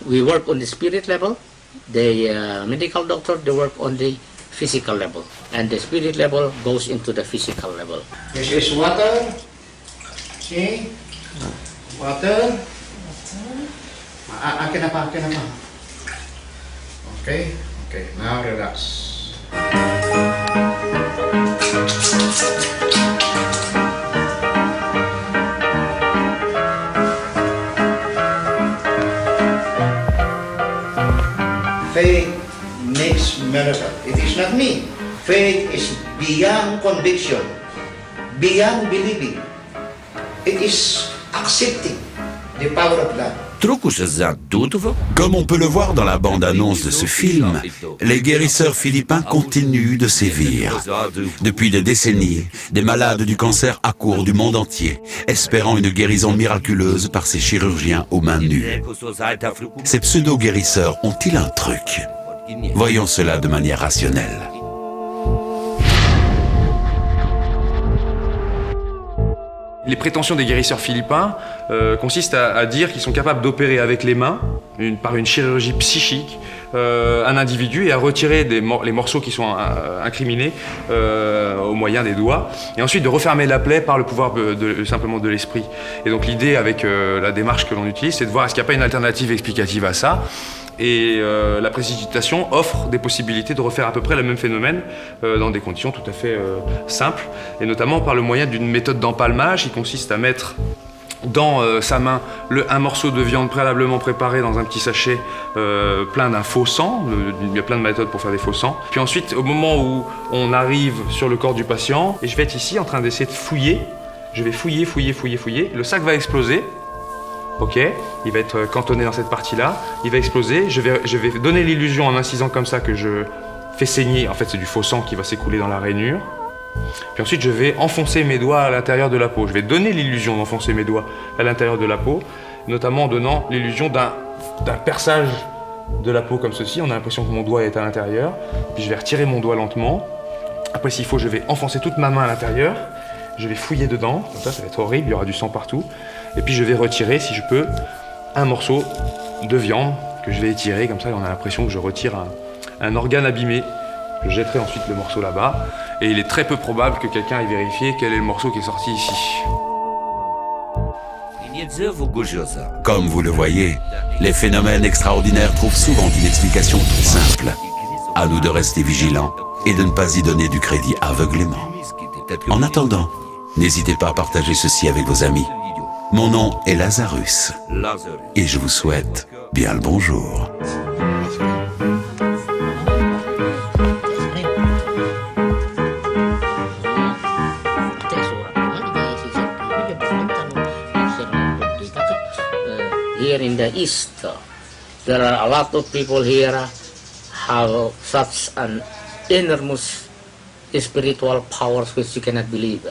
we work on the spirit level. The medical doctor, they work on the physical level. And the spirit level goes into the physical level. This is water. See? Water. Akin na pa. Okay, now relax. Faith makes miracle. It is not me. Faith is beyond conviction, beyond believing. It is accepting the power of God. Comme on peut le voir dans la bande-annonce de ce film, les guérisseurs philippins continuent de sévir. Depuis des décennies, des malades du cancer accourent du monde entier, espérant une guérison miraculeuse par ces chirurgiens aux mains nues. Ces pseudo-guérisseurs ont-ils un truc? Voyons cela de manière rationnelle. Les prétentions des guérisseurs philippins consistent à dire qu'ils sont capables d'opérer avec les mains, par une chirurgie psychique, un individu et à retirer les morceaux qui sont incriminés au moyen des doigts, et ensuite de refermer la plaie par le pouvoir simplement de l'esprit. Et donc l'idée avec la démarche que l'on utilise, c'est de voir est-ce qu'il n'y a pas une alternative explicative à ça. Et la précipitation offre des possibilités de refaire à peu près le même phénomène dans des conditions tout à fait simples, et notamment par le moyen d'une méthode d'empalmage qui consiste à mettre dans sa main un morceau de viande préalablement préparé dans un petit sachet plein d'un faux sang. Il y a plein de méthodes pour faire des faux sangs. Puis ensuite, au moment où on arrive sur le corps du patient, et je vais être ici en train d'essayer de fouiller, je vais fouiller, le sac va exploser. Ok, il va être cantonné dans cette partie-là, il va exploser, je vais donner l'illusion en incisant comme ça que je fais saigner, en fait c'est du faux sang qui va s'écouler dans la rainure. Puis ensuite je vais enfoncer mes doigts à l'intérieur de la peau, je vais donner l'illusion d'enfoncer mes doigts à l'intérieur de la peau, notamment en donnant l'illusion d'un perçage de la peau comme ceci, on a l'impression que mon doigt est à l'intérieur, puis je vais retirer mon doigt lentement, après s'il faut je vais enfoncer toute ma main à l'intérieur, je vais fouiller dedans, comme ça va être horrible, il y aura du sang partout. Et puis je vais retirer, si je peux, un morceau de viande que je vais étirer, comme ça on a l'impression que je retire un organe abîmé. Je jetterai ensuite le morceau là-bas, et il est très peu probable que quelqu'un ait vérifié quel est le morceau qui est sorti ici. Comme vous le voyez, les phénomènes extraordinaires trouvent souvent une explication toute simple. À nous de rester vigilants et de ne pas y donner du crédit aveuglément. En attendant, n'hésitez pas à partager ceci avec vos amis. Mon nom est Lazarus et je vous souhaite bien le bonjour. Here in the East, there are a lot of people here have such an enormous spiritual powers which you cannot believe.